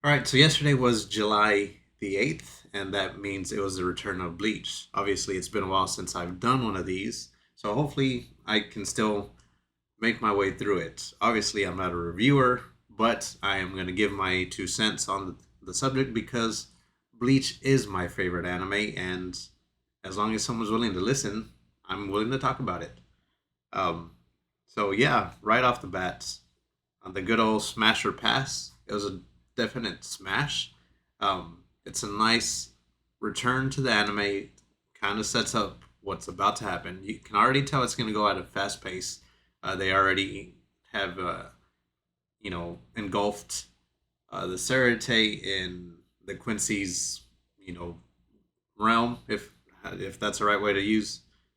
All right, so yesterday was July the 8th, and that means it was the return of Bleach. Obviously, it's been a while since I've done one of these, so hopefully I can still make my way through it. Obviously, I'm not a reviewer, but I am going to give my 2 cents on the subject because Bleach is my favorite anime, and as long as someone's willing to listen, I'm willing to talk about it. Um, so yeah, right off the bat, on the good old smash or pass, it was a definite smash. It's a nice return to the anime. Kind of sets up what's about to happen. You can already tell it's going to go at a fast pace. They already have, engulfed the Serite in the Quincy's, you know, realm, if that's the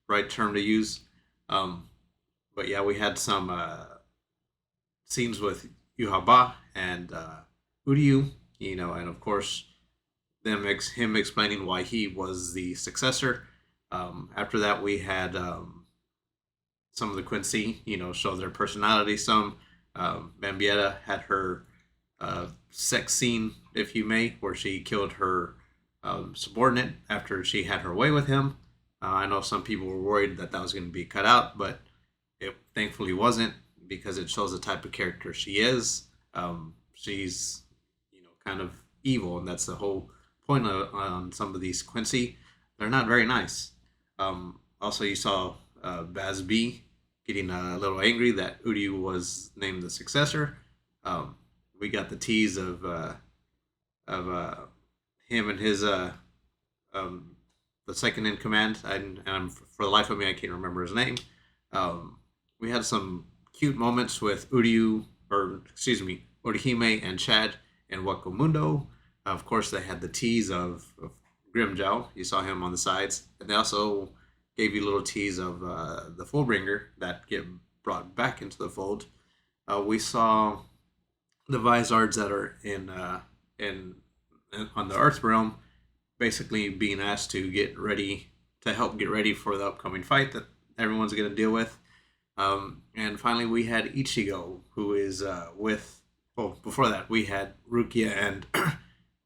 right term to use. Um, but yeah, we had some scenes with Yuhaba and Uryu, and of course him explaining why he was the successor. After that, we had some of the Quincy, show their personality. Some Bambietta had her sex scene, if you may, where she killed her subordinate after she had her way with him. I know some people were worried that that was going to be cut out, but it thankfully wasn't because it shows the type of character she is. She's, kind of evil, and that's the whole point on some of these Quincy. They're not very nice. Also, you saw Baz B getting a little angry that Uryu was named the successor. Um, we got the tease of him and his um, the second in command, and for the life of me I can't remember his name. Um, we had some cute moments with Uryu, or excuse me, Orihime and Chad and Wakamundo. Of course, they had the tease of Grimjow. You saw him on the sides, and they also gave you a little tease of the Fullbringer that get brought back into the fold. We saw the Vizards that are in on the Earth realm, basically being asked to get ready to help get ready for the upcoming fight that everyone's going to deal with. And finally, we had Ichigo, who is with. Well, before that, we had Rukia and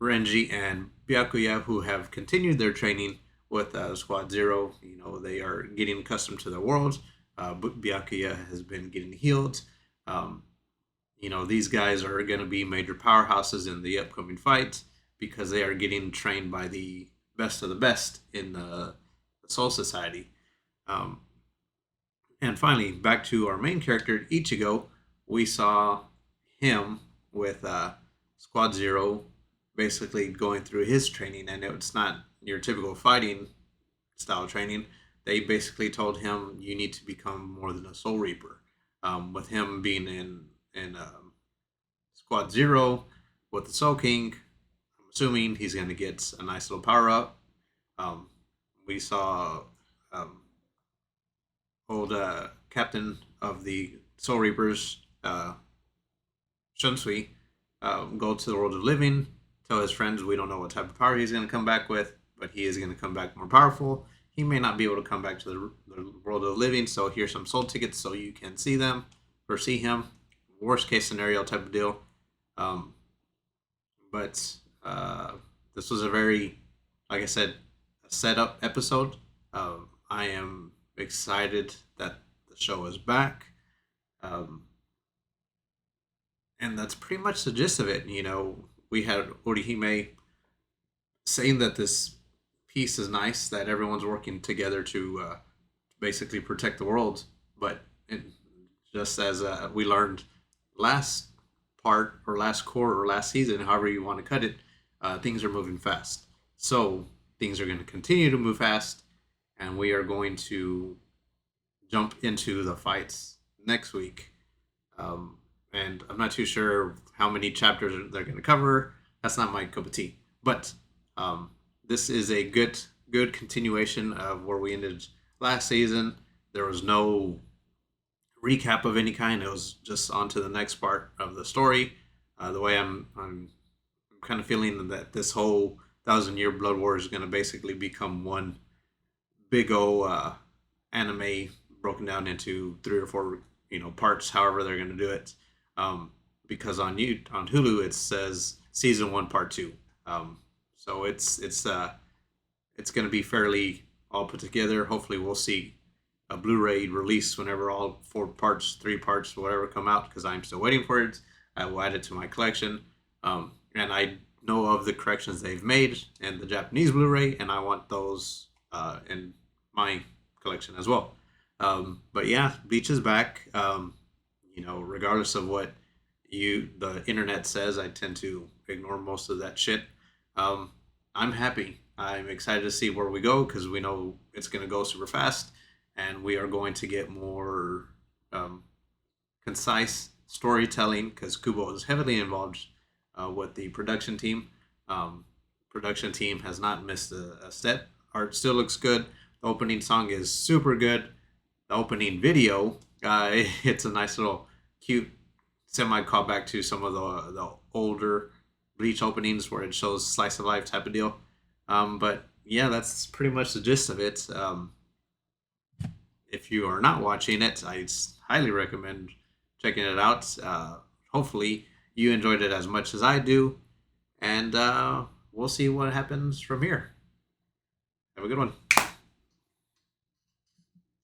Renji and Byakuya, who have continued their training with Squad Zero. They are getting accustomed to the world. But Byakuya has been getting healed. Um, these guys are going to be major powerhouses in the upcoming fight because they are getting trained by the best of the best in the Soul Society. Um, and finally, back to our main character, Ichigo, we saw him with Squad Zero basically going through his training, and it's not your typical fighting style training. They basically told him you need to become more than a Soul Reaper. With him being in Squad Zero with the Soul King, I'm assuming he's going to get a nice little power up. Um, we saw um, old captain of the Soul Reapers, Shunsui, go to the world of living, tell his friends we don't know what type of power he's going to come back with, but he is going to come back more powerful. He may not be able to come back to the world of the living, so here's some soul tickets so you can see them or see him. Worst case scenario type of deal. Um, but this was a very, like I said, a setup episode. I am excited that the show is back. Um, and that's pretty much the gist of it. We had Orihime saying that this peace is nice, that everyone's working together to basically protect the world. But just as we learned last part or last quarter or last season, however you want to cut it, things are moving fast. So things are going to continue to move fast, and we are going to jump into the fights next week. And I'm not too sure how many chapters they're going to cover. That's not my cup of tea. But this is a good continuation of where we ended last season. There was no recap of any kind. It was just on to the next part of the story. The way I'm kind of feeling that this whole Thousand Year Blood War is going to basically become one big old anime broken down into three or four parts, however they're going to do it. Because on Hulu it says season one, part two. So it's going to be fairly all put together. Hopefully, we'll see a Blu-ray release whenever all four parts, three parts, whatever come out. Because I'm still waiting for it. I will add it to my collection, and I know of the corrections they've made in the Japanese Blu-ray, and I want those in my collection as well. But yeah, Bleach is back. Regardless of what the internet says, I tend to ignore most of that shit. Um, I'm happy. I'm excited to see where we go because we know it's going to go super fast, and we are going to get more um, concise storytelling because Kubo is heavily involved with the production team. Um, Production team has not missed a step. Art still looks good. The opening song is super good. The opening video, it's a nice little cute semi callback to some of the older Bleach openings where it shows slice of life type of deal. But yeah, that's pretty much the gist of it. If you are not watching it, I highly recommend checking it out. Hopefully, you enjoyed it as much as I do, and we'll see what happens from here. Have a good one.